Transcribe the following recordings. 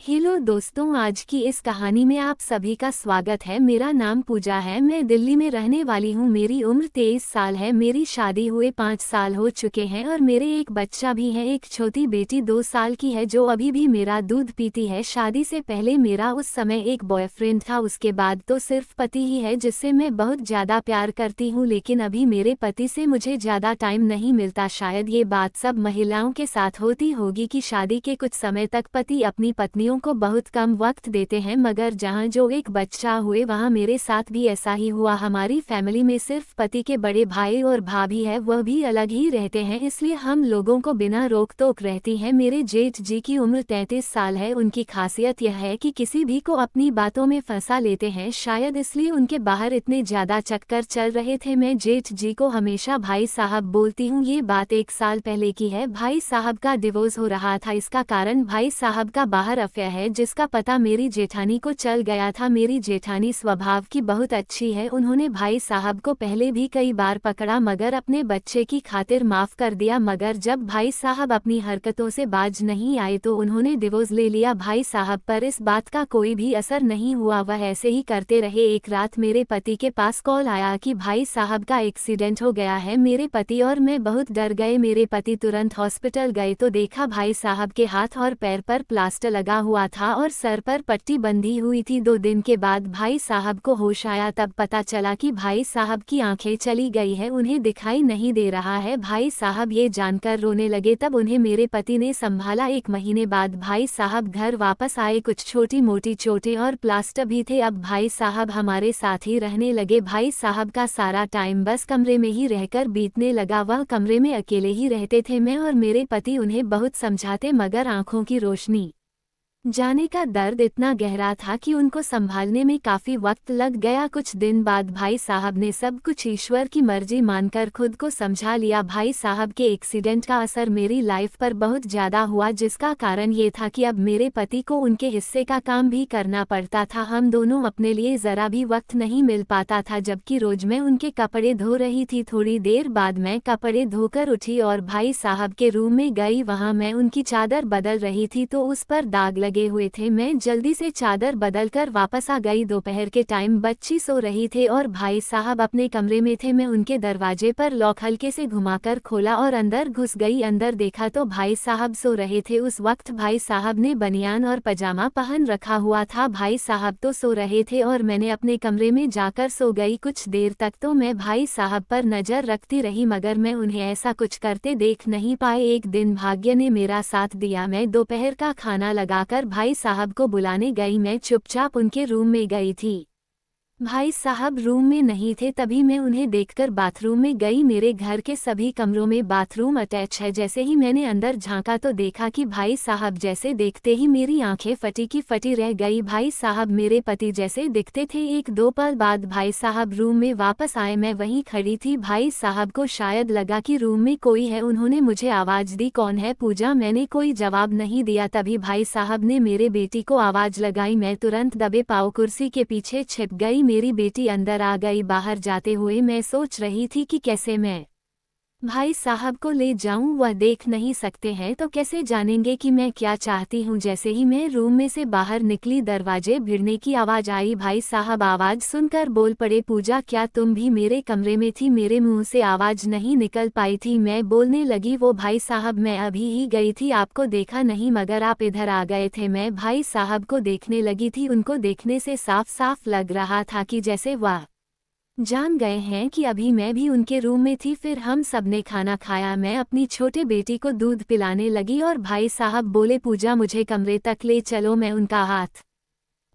Hello दोस्तों, आज की इस कहानी में आप सभी का स्वागत है। मेरा नाम पूजा है। मैं दिल्ली में रहने वाली हूँ। मेरी उम्र 23 साल है। मेरी शादी हुए 5 साल हो चुके हैं और मेरे एक बच्चा भी है। एक छोटी बेटी 2 साल की है जो अभी भी मेरा दूध पीती है। शादी से पहले मेरा उस समय एक बॉयफ्रेंड था, उसके बाद तो सिर्फ पति ही है जिससे मैं बहुत ज़्यादा प्यार करती हूँ। लेकिन अभी मेरे पति से मुझे ज़्यादा टाइम नहीं मिलता। शायद ये बात सब महिलाओं के साथ होती होगी कि शादी के कुछ समय तक पति अपनी पत्नियों को बहुत कम वक्त देते हैं, मगर जहां जो एक बच्चा हुए वहां मेरे साथ भी ऐसा ही हुआ। हमारी फैमिली में सिर्फ पति के बड़े भाई और भाभी है, वह भी अलग ही रहते हैं, इसलिए हम लोगों को बिना रोक टोक रहती हैं। मेरे जेठ जी की उम्र 33 साल है। उनकी खासियत यह है कि किसी भी को अपनी बातों में फंसा लेते हैं, शायद इसलिए उनके बाहर इतने ज्यादा चक्कर चल रहे थे। मैं जेठ जी को हमेशा भाई साहब बोलती हूँ। ये बात 1 साल पहले की है। भाई साहब का डिवोर्स हो रहा था। इसका कारण भाई साहब का बाहर अफेयर है जिसका पता मेरी जेठानी को चल गया था। मेरी जेठानी स्वभाव की बहुत अच्छी है। उन्होंने भाई साहब को पहले भी कई बार पकड़ा मगर अपने बच्चे की खातिर माफ कर दिया। मगर जब भाई साहब अपनी हरकतों से बाज नहीं आए तो उन्होंने डिवोर्स ले लिया। भाई साहब पर इस बात का कोई भी असर नहीं हुआ, वह ऐसे ही करते रहे। एक रात मेरे पति के पास कॉल आया कि भाई साहब का एक्सीडेंट हो गया है। मेरे पति और मैं बहुत डर गए। मेरे पति तुरंत हॉस्पिटल गए तो देखा भाई साहब के हाथ और पैर पर प्लास्टर लगा हुआ था और सर पर पट्टी बंधी हुई थी। 2 दिन के बाद भाई साहब को होश आया, तब पता चला कि भाई साहब की आंखें चली गई है, उन्हें दिखाई नहीं दे रहा है। भाई साहब ये जानकर रोने लगे, तब उन्हें मेरे पति ने संभाला। 1 महीने बाद भाई साहब घर वापस आए। कुछ छोटी मोटी चोटें और प्लास्टर भी थे। अब भाई साहब हमारे साथ ही रहने लगे। भाई साहब का सारा टाइम बस कमरे में ही रहकर बीतने लगा। वह कमरे में अकेले ही रहते थे। मैं और मेरे पति उन्हें बहुत समझाते मगर आंखों की रोशनी जाने का दर्द इतना गहरा था कि उनको संभालने में काफी वक्त लग गया। कुछ दिन बाद भाई साहब ने सब कुछ ईश्वर की मर्जी मानकर खुद को समझा लिया। भाई साहब के एक्सीडेंट का असर मेरी लाइफ पर बहुत ज्यादा हुआ, जिसका कारण ये था कि अब मेरे पति को उनके हिस्से का काम भी करना पड़ता था। हम दोनों अपने लिए जरा भी वक्त नहीं मिल पाता था, जबकि रोज मैं उनके कपड़े धो रही थी। थोड़ी देर बाद मैं कपड़े धोकर उठी और भाई साहब के रूम में गई। वहां मैं उनकी चादर बदल रही थी तो उस पर दाग लगे हुए थे। मैं जल्दी से चादर बदलकर वापस आ गई। दोपहर के टाइम बच्ची सो रही थे और भाई साहब अपने कमरे में थे। मैं उनके दरवाजे पर लॉक हल्के से घुमाकर खोला और अंदर घुस गई। अंदर देखा तो भाई साहब सो रहे थे। उस वक्त भाई साहब ने बनियान और पजामा पहन रखा हुआ था। भाई साहब तो सो रहे थे और मैंने अपने कमरे में जाकर सो गई। कुछ देर तक तो मैं भाई साहब पर नजर रखती रही मगर मैं उन्हें ऐसा कुछ करते देख नहीं पाए। एक दिन भाग्य ने मेरा साथ दिया। मैं दोपहर का खाना लगाकर भाई साहब को बुलाने गई। मैं चुपचाप उनके रूम में गई थी। भाई साहब रूम में नहीं थे, तभी मैं उन्हें देखकर बाथरूम में गई। मेरे घर के सभी कमरों में बाथरूम अटैच है। जैसे ही मैंने अंदर झांका तो देखा कि भाई साहब जैसे देखते ही मेरी आंखें फटी की फटी रह गई। भाई साहब मेरे पति जैसे दिखते थे। 1-2 पल बाद भाई साहब रूम में वापस आए। मैं वहीं खड़ी थी। भाई साहब को शायद लगा कि रूम में कोई है। उन्होंने मुझे आवाज दी, कौन है पूजा? मैंने कोई जवाब नहीं दिया। तभी भाई साहब ने मेरे बेटी को आवाज लगाई। मैं तुरंत दबे पाँव कुर्सी के पीछे छिप गई। मेरी बेटी अंदर आ गई। बाहर जाते हुए मैं सोच रही थी कि कैसे मैं भाई साहब को ले जाऊं। वह देख नहीं सकते हैं तो कैसे जानेंगे कि मैं क्या चाहती हूं। जैसे ही मैं रूम में से बाहर निकली दरवाजे भिड़ने की आवाज आई। भाई साहब आवाज सुनकर बोल पड़े, पूजा क्या तुम भी मेरे कमरे में थी? मेरे मुंह से आवाज नहीं निकल पाई थी। मैं बोलने लगी, वो भाई साहब मैं अभी ही गई थी, आपको देखा नहीं मगर आप इधर आ गए थे। मैं भाई साहब को देखने लगी थी। उनको देखने से साफ साफ लग रहा था कि जैसे वह जान गए हैं कि अभी मैं भी उनके रूम में थी। फिर हम सबने खाना खाया। मैं अपनी छोटे बेटी को दूध पिलाने लगी और भाई साहब बोले, पूजा मुझे कमरे तक ले चलो। मैं उनका हाथ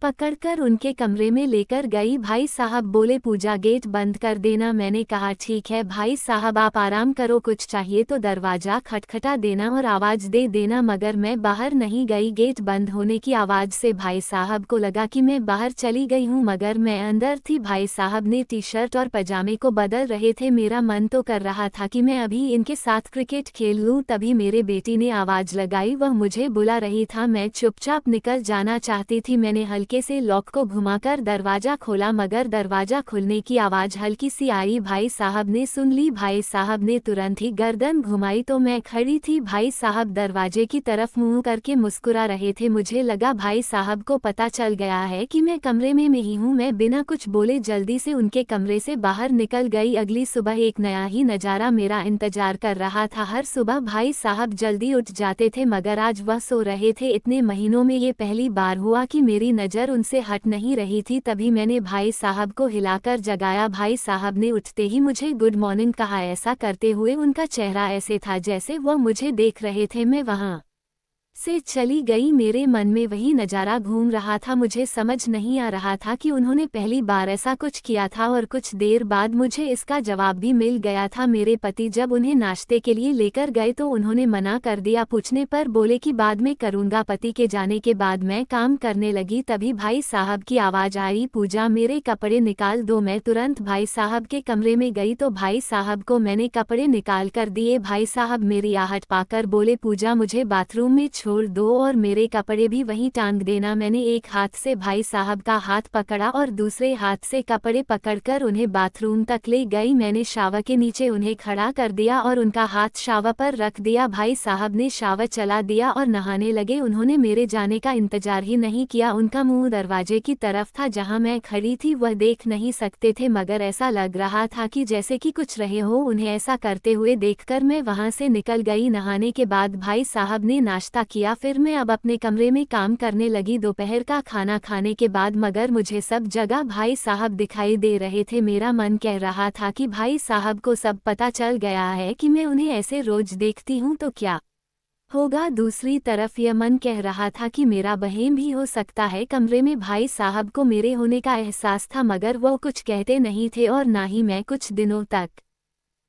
पकड़कर उनके कमरे में लेकर गई। भाई साहब बोले, पूजा गेट बंद कर देना। मैंने कहा ठीक है भाई साहब, आप आराम करो, कुछ चाहिए तो दरवाजा खटखटा देना और आवाज दे देना। मगर मैं बाहर नहीं गई। गेट बंद होने की आवाज से भाई साहब को लगा कि मैं बाहर चली गई हूँ मगर मैं अंदर थी। भाई साहब ने टी-शर्ट और पजामे को बदल रहे थे। मेरा मन तो कर रहा था कि मैं अभी इनके साथ क्रिकेट खेल लूँ। तभी मेरे बेटी ने आवाज लगाई, वह मुझे बुला रही था। मैं चुपचाप निकल जाना चाहती थी। मैंने हल्की तरीके से लॉक को घुमाकर दरवाज़ा खोला मगर दरवाज़ा खुलने की आवाज़ हल्की सी आई। भाई साहब ने सुन ली। भाई साहब ने तुरंत ही गर्दन घुमाई तो मैं खड़ी थी। भाई साहब दरवाजे की तरफ मुंह करके मुस्कुरा रहे थे। मुझे लगा भाई साहब को पता चल गया है कि मैं कमरे में ही हूँ। मैं बिना कुछ बोले जल्दी से उनके कमरे से बाहर निकल गई। अगली सुबह एक नया ही नज़ारा मेरा इंतजार कर रहा था। हर सुबह भाई साहब जल्दी उठ जाते थे मगर आज वह सो रहे थे। इतने महीनों में ये पहली बार हुआ कि मेरी नज़र उनसे हट नहीं रही थी। तभी मैंने भाई साहब को हिलाकर जगाया। भाई साहब ने उठते ही मुझे गुड मॉर्निंग कहा। ऐसा करते हुए उनका चेहरा ऐसे था जैसे वह मुझे देख रहे थे। मैं वहाँ से चली गई। मेरे मन में वही नज़ारा घूम रहा था। मुझे समझ नहीं आ रहा था कि उन्होंने पहली बार ऐसा कुछ किया था और कुछ देर बाद मुझे इसका जवाब भी मिल गया था। मेरे पति जब उन्हें नाश्ते के लिए लेकर गए तो उन्होंने मना कर दिया। पूछने पर बोले कि बाद में करूँगा। पति के जाने के बाद मैं काम करने लगी। तभी भाई साहब की आवाज़ आई, पूजा मेरे कपड़े निकाल दो। मैं तुरंत भाई साहब के कमरे में गई तो भाई साहब को मैंने कपड़े निकाल कर दिए। भाई साहब मेरी आहट पाकर बोले, पूजा मुझे बाथरूम में छोड़ दो और मेरे कपड़े भी वहीं टांग देना। मैंने एक हाथ से भाई साहब का हाथ पकड़ा और दूसरे हाथ से कपड़े पकड़कर उन्हें बाथरूम तक ले गई। मैंने शावर के नीचे उन्हें खड़ा कर दिया और उनका हाथ शावर पर रख दिया। भाई साहब ने शावर चला दिया और नहाने लगे। उन्होंने मेरे जाने का इंतजार ही नहीं किया। उनका मुंह दरवाजे की तरफ था जहां मैं खड़ी थी। वह देख नहीं सकते थे मगर ऐसा लग रहा था कि जैसे कि कुछ रहे हो। उन्हें ऐसा करते हुए देखकर मैं वहां से निकल गई। नहाने के बाद भाई साहब ने नाश्ता किया। फिर मैं अब अपने कमरे में काम करने लगी। दोपहर का खाना खाने के बाद मगर मुझे सब जगह भाई साहब दिखाई दे रहे थे। मेरा मन कह रहा था कि भाई साहब को सब पता चल गया है कि मैं उन्हें ऐसे रोज देखती हूँ तो क्या होगा। दूसरी तरफ यह मन कह रहा था कि मेरा बहम भी हो सकता है। कमरे में भाई साहब को मेरे होने का एहसास था मगर वो कुछ कहते नहीं थे और ना ही मैं। कुछ दिनों तक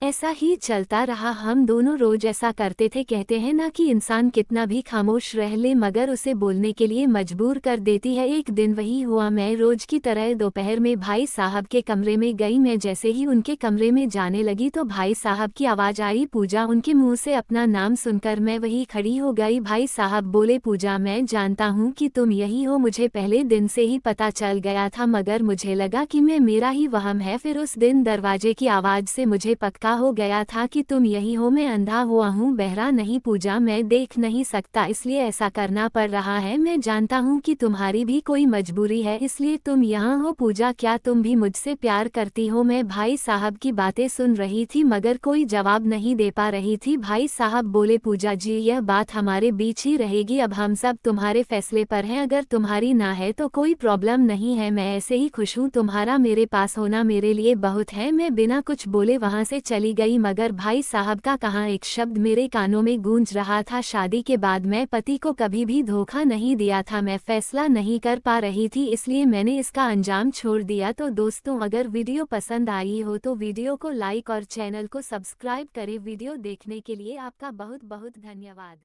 ऐसा ही चलता रहा। हम दोनों रोज ऐसा करते थे। कहते हैं ना कि इंसान कितना भी खामोश रह ले मगर उसे बोलने के लिए मजबूर कर देती है। एक दिन वही हुआ। मैं रोज की तरह दोपहर में भाई साहब के कमरे में गई। मैं जैसे ही उनके कमरे में जाने लगी तो भाई साहब की आवाज़ आई, पूजा। उनके मुंह से अपना नाम सुनकर मैं वही खड़ी हो गई। भाई साहब बोले, पूजा मैं जानता हूँ कि तुम यही हो। मुझे पहले दिन से ही पता चल गया था मगर मुझे लगा कि मेरा ही वहम है। फिर उस दिन दरवाजे की आवाज़ से मुझे पक्का हो गया था कि तुम यही हो। मैं अंधा हुआ हूँ, बहरा नहीं पूजा। मैं देख नहीं सकता इसलिए ऐसा करना पड़ रहा है। मैं जानता हूँ कि तुम्हारी भी कोई मजबूरी है इसलिए तुम यहाँ हो। पूजा क्या तुम भी मुझसे प्यार करती हो? मैं भाई साहब की बातें सुन रही थी मगर कोई जवाब नहीं दे पा रही थी। भाई साहब बोले, पूजा जी यह बात हमारे बीच ही रहेगी। अब हम सब तुम्हारे फैसले पर हैं। अगर तुम्हारी ना है तो कोई प्रॉब्लम नहीं है। मैं ऐसे ही खुश हूँ। तुम्हारा मेरे पास होना मेरे लिए बहुत है। मैं बिना कुछ बोले वहाँ से चली गई मगर भाई साहब का कहाँ एक शब्द मेरे कानों में गूंज रहा था। शादी के बाद मैं पति को कभी भी धोखा नहीं दिया था। मैं फैसला नहीं कर पा रही थी इसलिए मैंने इसका अंजाम छोड़ दिया। तो दोस्तों अगर वीडियो पसंद आई हो तो वीडियो को लाइक और चैनल को सब्सक्राइब करें। वीडियो देखने के लिए आपका बहुत बहुत धन्यवाद।